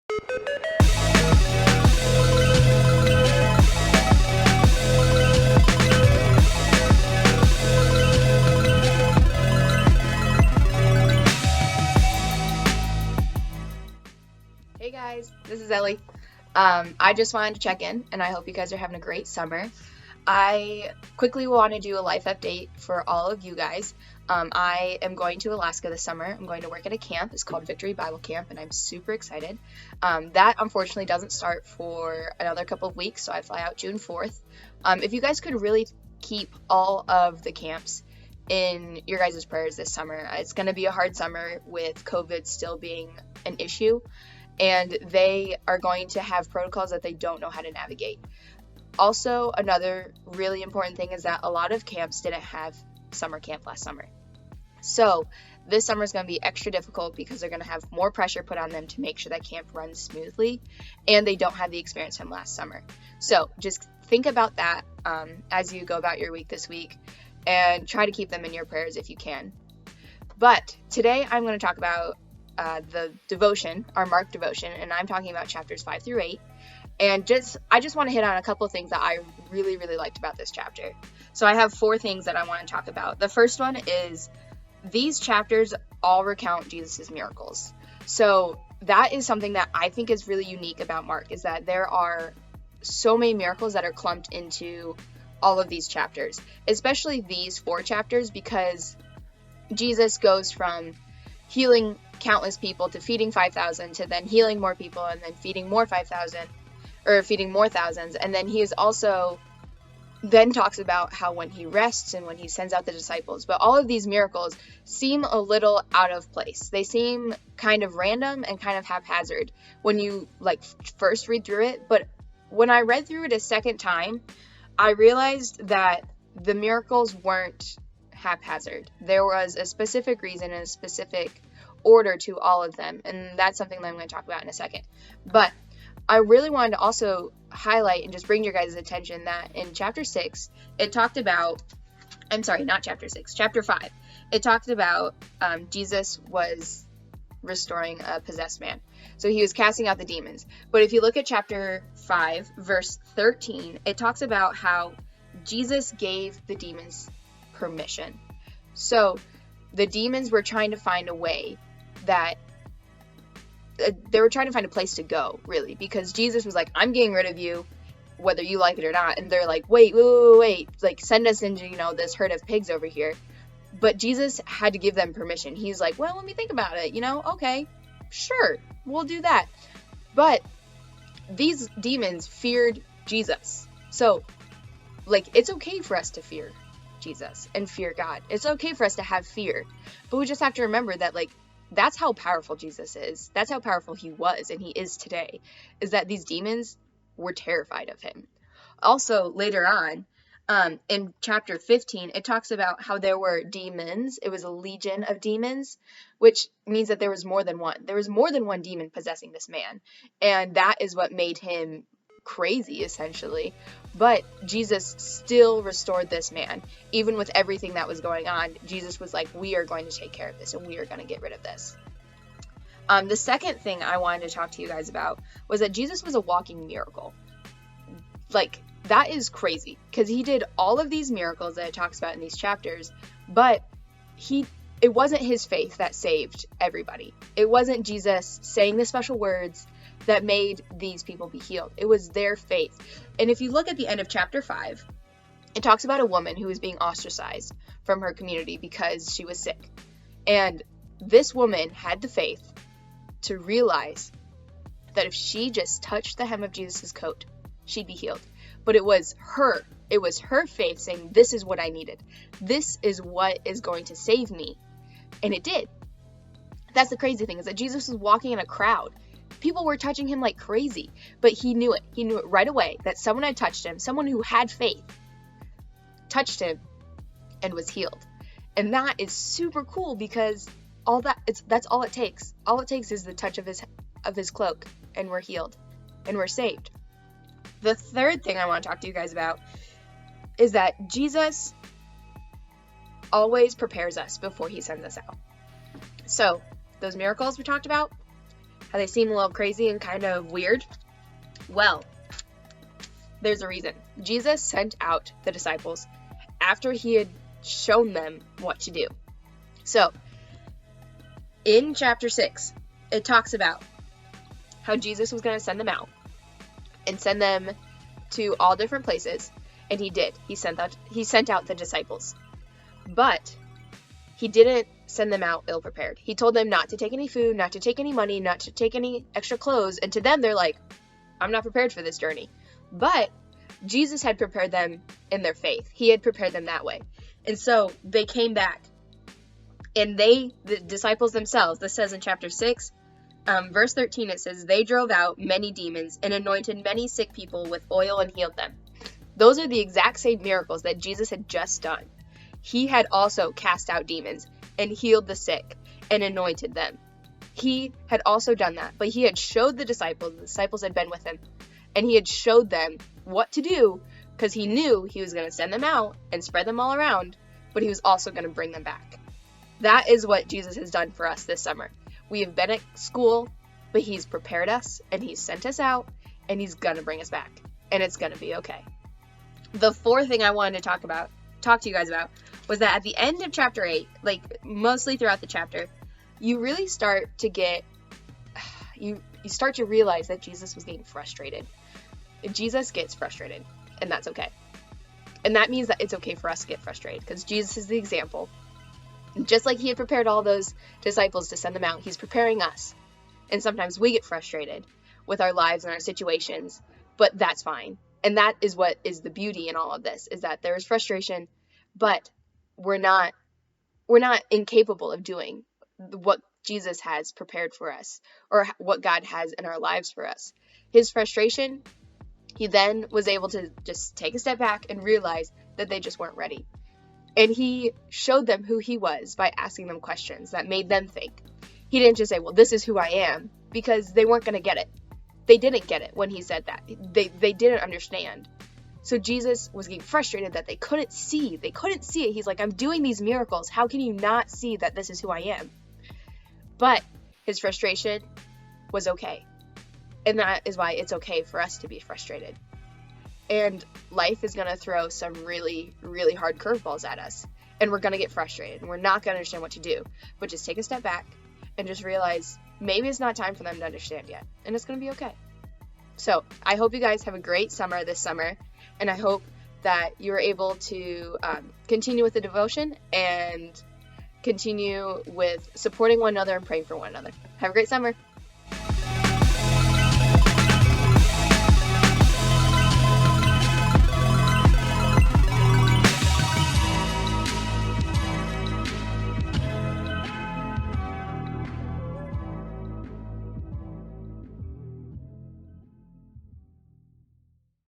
Hey guys, this is Ellie. I just wanted to check in, and I hope you guys are having a great summer. I quickly want to do a life update for all of you guys. I am going to Alaska this summer. I'm going to work at a camp. It's called Victory Bible Camp, and I'm super excited. That unfortunately doesn't start for another couple of weeks, so I fly out June 4th. If you guys could really keep all of the camps in your guys' prayers this summer. It's going to be a hard summer with COVID still being an issue, and they are going to have protocols that they don't know how to navigate. Also, another really important thing is that a lot of camps didn't have summer camp last summer. So this summer is going to be extra difficult because they're going to have more pressure put on them to make sure that camp runs smoothly, and they don't have the experience from last summer. So just think about that as you go about your week this week, and try to keep them in your prayers if you can. But today I'm going to talk about the devotion, our Mark devotion, and I'm talking about chapters 5 through 8. And I just want to hit on a couple of things that I really, really liked about this chapter. So I have 4 things that I want to talk about. The first one is these chapters all recount Jesus' miracles. So that is something that I think is really unique about Mark, is that there are so many miracles that are clumped into all of these chapters, especially these 4 chapters, because Jesus goes from healing countless people to feeding 5,000 to then healing more people and then feeding more 5,000 or feeding more thousands. And then he is also then talks about how when he rests and when he sends out the disciples. But all of these miracles seem a little out of place. They seem kind of random and kind of haphazard when you first read through it. But when I read through it a second time, I realized that the miracles weren't haphazard. There was a specific reason and a specific order to all of them, and that's something that I'm going to talk about in a second. But I really wanted to also highlight and just bring your guys' attention that in chapter 6, it talked about, chapter 5, it talked about Jesus was restoring a possessed man. So he was casting out the demons. But if you look at chapter 5, verse 13, it talks about how Jesus gave the demons permission. So the demons were trying to find a way that they were trying to find a place to go, really, because Jesus was like, I'm getting rid of you, whether you like it or not. And they're like, wait, like, send us into, this herd of pigs over here. But Jesus had to give them permission. He's like, well, let me think about it, okay, sure, we'll do that. But these demons feared Jesus. So, it's okay for us to fear Jesus and fear God. It's okay for us to have fear. But we just have to remember that, that's how powerful Jesus is. That's how powerful he was and he is today, is that these demons were terrified of him. Also, later on, in chapter 15, it talks about how there were demons. It was a legion of demons, which means that there was more than one. There was more than one demon possessing this man. And that is what made him crazy, essentially. But Jesus still restored this man. Even with everything that was going on, Jesus was like, we are going to take care of this and we are going to get rid of this. The second thing I wanted to talk to you guys about was that Jesus was a walking miracle. That is crazy, because he did all of these miracles that it talks about in these chapters, but it wasn't his faith that saved everybody. It wasn't Jesus saying the special words that made these people be healed. It was their faith. And if you look at the end of chapter 5, it talks about a woman who was being ostracized from her community because she was sick. And this woman had the faith to realize that if she just touched the hem of Jesus' coat, she'd be healed. But it was her faith saying, this is what I needed. This is what is going to save me. And it did. That's the crazy thing, is that Jesus was walking in a crowd. People were touching him like crazy, but he knew it. He knew it right away that someone had touched him, someone who had faith touched him and was healed. And that is super cool, because that's all it takes. All it takes is the touch of his cloak, and we're healed and we're saved. The third thing I want to talk to you guys about is that Jesus always prepares us before he sends us out. So those miracles we talked about, how they seem a little crazy and kind of weird? Well, there's a reason. Jesus sent out the disciples after he had shown them what to do. So, in chapter 6, it talks about how Jesus was going to send them out and send them to all different places, and he did. He sent out the disciples. But he didn't send them out ill-prepared. He told them not to take any food, not to take any money, not to take any extra clothes, and to them they're like, I'm not prepared for this journey. But Jesus had prepared them in their faith. He had prepared them that way. And so they came back, and the disciples themselves, this says in chapter 6, verse 13, it says, they drove out many demons and anointed many sick people with oil and healed them. Those are the exact same miracles that Jesus had just done. He had also cast out demons and healed the sick and anointed them. He had also done that, but he had showed the disciples had been with him, and he had showed them what to do because he knew he was going to send them out and spread them all around, but he was also going to bring them back. That is what Jesus has done for us this summer. We have been at school, but he's prepared us, and he's sent us out, and he's going to bring us back, and it's going to be okay. The fourth thing I wanted to talk to you guys about, was that at the end of chapter 8, like mostly throughout the chapter, you really start to get, you start to realize that Jesus was getting frustrated. Jesus gets frustrated, and that's okay. And that means that it's okay for us to get frustrated, because Jesus is the example. Just like he had prepared all those disciples to send them out, he's preparing us. And sometimes we get frustrated with our lives and our situations, but that's fine. And that is what is the beauty in all of this, is that there is frustration, but we're not incapable of doing what Jesus has prepared for us, or what God has in our lives for us. His frustration, he then was able to just take a step back and realize that they just weren't ready. And he showed them who he was by asking them questions that made them think. He didn't just say, well, this is who I am, because they weren't going to get it. They didn't get it when he said that. They didn't understand. So Jesus was getting frustrated that they couldn't see. They couldn't see it. He's like, I'm doing these miracles. How can you not see that this is who I am? But his frustration was okay. And that is why it's okay for us to be frustrated. And life is going to throw some really, really hard curveballs at us. And we're going to get frustrated. And we're not going to understand what to do. But just take a step back and just realize maybe it's not time for them to understand yet. And it's going to be okay. So I hope you guys have a great summer this summer. And I hope that you're able to continue with the devotion and continue with supporting one another and praying for one another. Have a great summer.